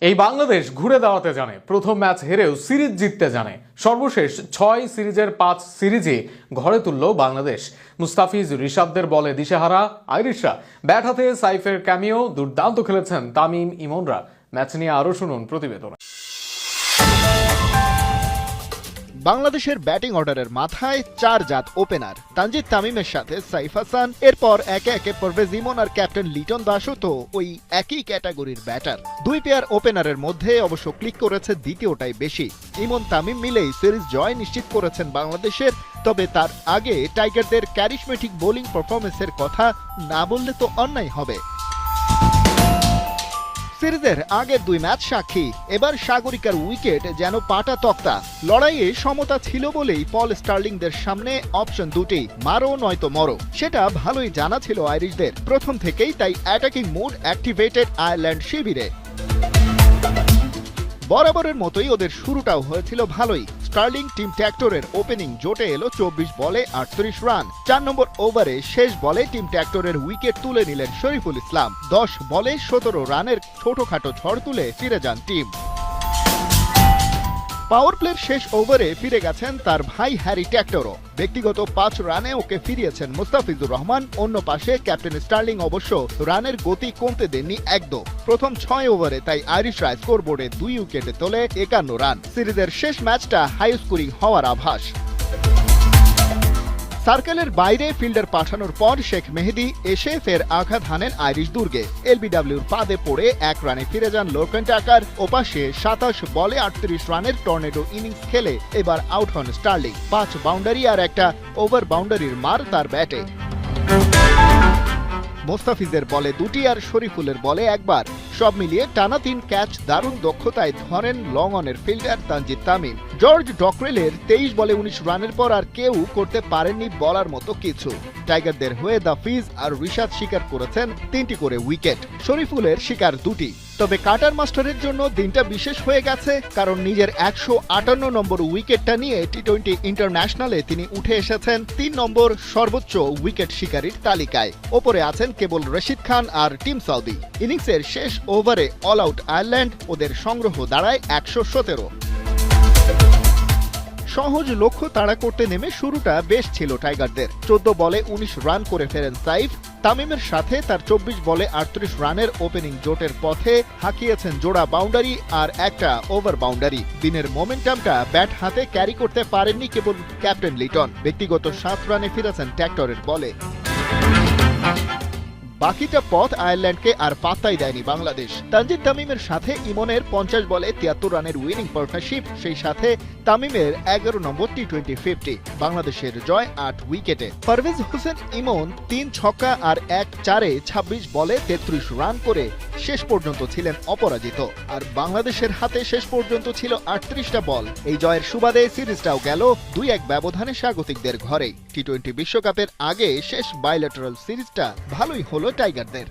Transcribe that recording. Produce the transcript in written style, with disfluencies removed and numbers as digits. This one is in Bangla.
এই বাংলাদেশ ঘুরে দাঁড়াতে জানে, প্রথম ম্যাচ হেরেও সিরিজ জিততে জানে। সর্বশেষ 6 সিরিজের 5 সিরিজে ঘরে তুলল বাংলাদেশ। মুস্তাফিজ রিশাদদের বলে দিশেহারা আইরিশরা, ব্যাট হাতে সাইফের ক্যামিও, দুর্দান্ত খেলেছেন তামিম ইমনরা। ম্যাচ নিয়ে আরও শুনুন প্রতিবেদন। বাংলাদেশের ব্যাটিং অর্ডারের মাথায় 4 জাত ওপেনার, তানজিদ তামিমের সাথে সাইফ হাসান, এরপর একে একে পারভেজ ইমন আর ক্যাপ্টেন লিটন দাসও তো ওই একই ক্যাটাগরির ব্যাটার। দুই পেয়ার ওপেনারের মধ্যে অবশ্য ক্লিক করেছে দ্বিতীয়টাই বেশি। ইমন তামিম মিলেই সিরিজ জয় নিশ্চিত করেছেন বাংলাদেশের। তবে তার আগে টাইগারদের ক্যারিশমেটিক বোলিং পারফরমেন্সের কথা না বললে তো অন্যায় হবে। সিরিজের আগের 2 ম্যাচ সাক্ষী, এবার সাগরিকার উইকেট যেন পাটা তক্তা। লড়াইয়ে সমতা ছিল বলেই পল স্টার্লিংদের সামনে অপশন দুটি, মারো নয়তো মরো। সেটা ভালোই জানা ছিল আইরিশদের প্রথম থেকেই, তাই অ্যাটাকিং মুড অ্যাক্টিভেটেড আয়ারল্যান্ড শিবিরে। বরাবরের মতোই ওদের শুরুটাও হয়েছিল ভালোই। স্টার্লিং টিম ট্র্যাক্টরের ওপেনিং জোটে এলো 24 বলে 38 রান। 4 নম্বর ওভারে শেষ বলে টিম ট্র্যাক্টরের উইকেট তুলে নিলেন শরীফুল ইসলাম। 10 বলে 17 রানের ছোটখাটো ঝড় তুলে ফিরে যান টিম। পাওয়ার প্লের শেষ ওভারে ফিরে গেছেন তার ভাই হ্যারি ট্র্যাক্টরও। ব্যক্তিগত 5 রানে ওকে ফিরিয়েছেন মুস্তাফিজুর রহমান। অন্য পাশে ক্যাপ্টেন স্টার্লিং অবশ্য রানের গতি কমতে দেননি একদম। প্রথম 6 ওভারে তাই আইরিশরা স্কোরবোর্ডে 2 উইকেটে তোলে 51 রান। সিরিজের শেষ ম্যাচটা হাই স্কোরিং হওয়ার আভাস। সার্কেলের বাইরে ফিল্ডার পাঠানোর পর শেখ মেহেদী এসে ফের আঘাত হানেন আইরিশ দুর্গে। এলবিডব্লিউর ফাঁদে পড়ে 1 রানে ফিরে যান লোরকেন টাকার। ওপাশে 27 বলে 38 রানের টর্নেডো ইনিংস খেলে এবার আউট হন স্টার্লিং। 5 বাউন্ডারি আর একটা ওভার বাউন্ডারির মার তার ব্যাটে। মোস্তাফিজের বলে 2টি আর শরীফুলের বলে 1বার। সব মিলিয়ে টানা 3 ক্যাচ দারুণ দক্ষতায় ধরেন লং অনের ফিল্ডার তানজিদ তামিম। জর্জ ডকরেলের 23 বলে 19 রানের পর আর কেউ করতে পারেননি বলার মতো কিছু। টাইগারদের হয়ে দাফিজ আর রিশাদ শিকার করেছেন 3টি করে উইকেট, শরীফুলের শিকার 2টি। তবে কাটার মাস্টারের জন্য দিনটা বিশেষ হয়ে গেছে, কারণ নিজের 158 নম্বর উইকেটটা নিয়ে টি-20 ইন্টারন্যাশনালে তিনি উঠে এসেছেন 3 নম্বর সর্বোচ্চ উইকেট শিকারীর তালিকায়। ওপরে আছেন কেবল রশিদ খান আর টিম সাউদি। ইনিংসের শেষ ওভারে অল আউট আয়ারল্যান্ড, ওদের সংগ্রহ দাঁড়ায় 117। সহজ লক্ষ্য তাড়া করতে নেমে শুরুটা বেশ ছিল টাইগারদের। 14 বলে 19 রান করে ফেরেন সাইফ। তামিমের সাথে তার 24 বলে 38 রানের ওপেনিং জোটের পথে হাঁকিয়েছেন জোড়া বাউন্ডারি আর একটা ওভার বাউন্ডারি। দিনের মোমেন্টামটা ব্যাট হাতে ক্যারি করতে পারেননি কেবল ক্যাপ্টেন লিটন। ব্যক্তিগত 7 রানে ফিরেছেন ট্র্যাক্টরের বলে। বাকিটা পথ আয়ারল্যান্ডকে আর পাত্তাই দেয়নি বাংলাদেশ। তানজিদ তামিমের সাথে ইমনের 50 বলে 73 রানের উইনিং পার্টনারশিপ, সেই সাথে তামিমের 11 নম্বর টি-20 50। বাংলাদেশের জয় 8 উইকেটে। পারভেজ হোসেন ইমন 3 ছক্কা আর 1 চারে 26 বলে 33 রান করে শেষ পর্যন্ত ছিলেন অপরাজিত। আর বাংলাদেশের হাতে শেষ পর্যন্ত ছিল 38টা বল। এই জয়ের সুবাদে সিরিজটাও গেল 2-1 ব্যবধানে স্বাগতিকদের ঘরে। টি-20 বিশ্বকাপের আগে শেষ বাইল্যাটারাল সিরিজটা ভালোই হলো টাইগারদের।